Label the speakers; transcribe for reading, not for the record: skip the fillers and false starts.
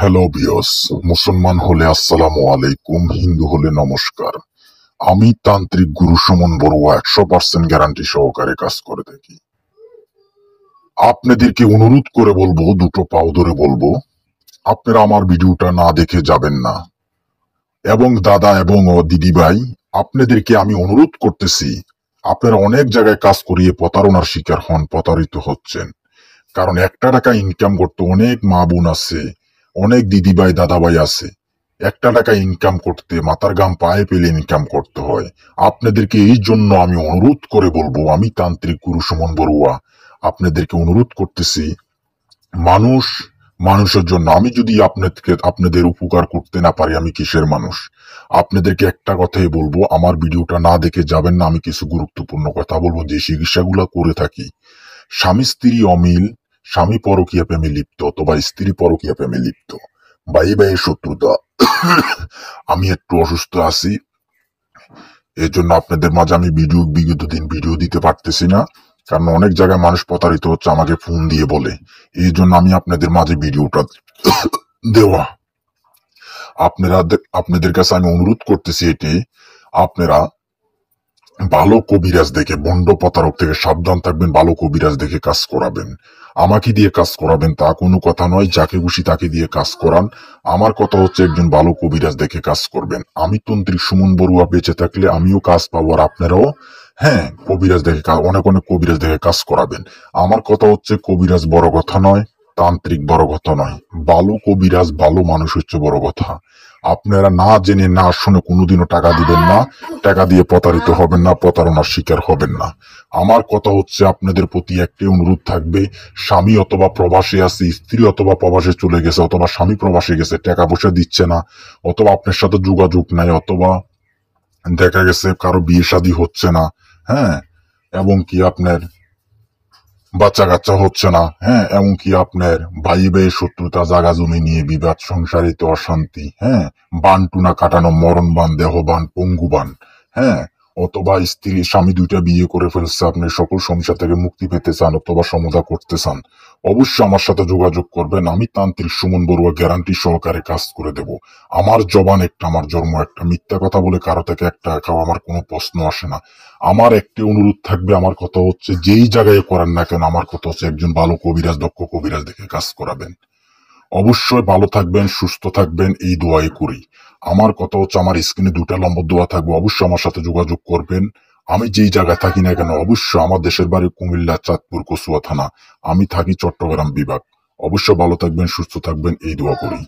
Speaker 1: Hello বিয়স, মুসলমান হলে আসসালামু আলাইকুম, হিন্দু হলে নমস্কার। আমি তান্ত্রিক গুরু সুমন বড়ুয়া 100% গ্যারান্টি সহকারে কাজ করে থাকি। আপনাদেরকে অনুরোধ করে বলবো, দুটো পাও ধরে বলবো, আপনারা আমার ভিডিওটা না দেখে যাবেন না। এবং দাদা এবং দিদি ভাই, আপনাদেরকে আমি অনুরোধ করতেছি, আপনারা অনেক জায়গায় কাজ করিয়ে প্রতারণার শিকার হন, প্রতারিত হচ্ছেন। কারণ একটা টাকা ইনকাম করতে অনেক মা বোন আছে, অনেক দিদি ভাই দাদা ভাই আছে। একটা টাকা ইনকাম করতে মাথার ঘাম পায়ে পেলে ইনকাম করতে হয়। আপনাদেরকে এই জন্য আমি অনুরোধ করে বলবো, আমি তান্ত্রিক গুরু সুমন বড়ুয়া আপনাদেরকে অনুরোধ করতেছি, মানুষ মানুষের জন্য। আমি যদি আপনাদের উপকার করতে না পারি, আমি কিসের মানুষ? আপনাদেরকে একটা কথাই বলবো, আমার ভিডিওটা না দেখে যাবেন না। আমি কিছু গুরুত্বপূর্ণ কথা বলবো, যে চিকিৎসাগুলো করে থাকি। স্বামী স্ত্রী অমিল, স্বামী পরকীয়া প্রেমে লিপ্ত অথবা স্ত্রী পরকীয়া প্রেমে লিপ্ত, ভাই ভাইয়ের শত্রুতা। আমি একটু অসুস্থ আছি, এর জন্য আপনাদের মাঝে আমি বিগত দিন ভিডিও দিতে পারতেছি না। কারণ অনেক জায়গায় মানুষ প্রতারিত হচ্ছে, আমাকে ফোন দিয়ে বলে। এই জন্য আমি আপনাদের মাঝে ভিডিওটা দেওয়া। আপনাদের কাছে আমি অনুরোধ করতেছি এটি, আপনারা ভালো কবিরাজ দেখে, বন্ড প্রতারক থেকে সাবধান থাকবেন। ভালো কবিরাজ দেখে কাজ করাবেন। আমাকে দিয়ে কাজ করাবেন তা কোনো কথা নয়, যাকে খুশি তাকে দিয়ে কাজ করান। আমার কথা হচ্ছে, একজন ভালো কবিরাজ দেখে কাজ করবেন। আমি তান্ত্রিক সুমন বড়ুয়া বেঁচে থাকলে আমিও কাজ পাবো, আর আপনারাও কবিরাজ দেখে অনেক অনেক কবিরাজ দেখে কাজ করাবেন। আমার কথা হচ্ছে, কবিরাজ বড় কথা নয়, তান্ত্রিক বড় কথা নয়, ভালো কবিরাজ ভালো মানুষ হচ্ছে বড় কথা। আপনারা না জেনে না শুনে কোনোদিনও টাকা দিবেন না, টাকা দিয়ে প্রতারিত হবেন না, প্রতারণার শিকার হবেন না। আমার কথা হচ্ছে, আপনাদের প্রতি একটি অনুরোধ থাকবে, স্বামী অথবা প্রবাসে আছে, স্ত্রী অথবা প্রবাসে চলে গেছে, অথবা স্বামী প্রবাসে গেছে, টাকা পয়সা দিচ্ছে না, অথবা আপনার সাথে যোগাযোগ নাই, অথবা দেখা গেছে কারো বিয়ে শাদী হচ্ছে না, এবং কি আপনার বাচ্চা কাচ্চা হচ্ছে না, এমনকি আপনার ভাই ভাই শত্রুতা, জাগা জমি নিয়ে বিবাদ, সংসারিত অশান্তি, বানটুনা কাটানো, মরণ বান, দেহবান, পঙ্গুবান, অথবা স্ত্রী স্বামী দুইটা বিয়ে করে ফেলছে, আপনি সকল সমস্যা থেকে মুক্তি পেতে চান অথবা সমাধা করতে চান, অবশ্যই আমার সাথে যোগাযোগ করবেন। আমি তান্ত্রিক সুমন বড়ুয়া গ্যারান্টি সহকারে কাজ করে দেব। আমার জবান একটা, আমার জন্ম একটা। মিথ্যা কথা বলে কারো থেকে একটা টাকাও আমার কোনো প্রশ্ন আসে না। আমার একটি অনুরোধ থাকবে, আমার কথা হচ্ছে, যেই জায়গায় করেন না কেন, আমার কথা হচ্ছে, একজন ভালো কবিরাজ, দক্ষ কবিরাজ দেখে কাজ করাবেন। অবশ্যই ভালো থাকবেন, সুস্থ থাকবেন, এই দোয়াই করি। আমার কথা হচ্ছে, আমার স্ক্রিনে 2টা নম্বর দেওয়া থাকবে, অবশ্যই আমার সাথে যোগাযোগ করবেন। আমি যেই জায়গায় থাকি না কেন, অবশ্যই আমার দেশের বাড়ি কুমিল্লা, চাঁদপুর, কচুয়া থানা, আমি থাকি চট্টগ্রাম বিভাগ। অবশ্যই ভালো থাকবেন, সুস্থ থাকবেন, এই দোয়া করি।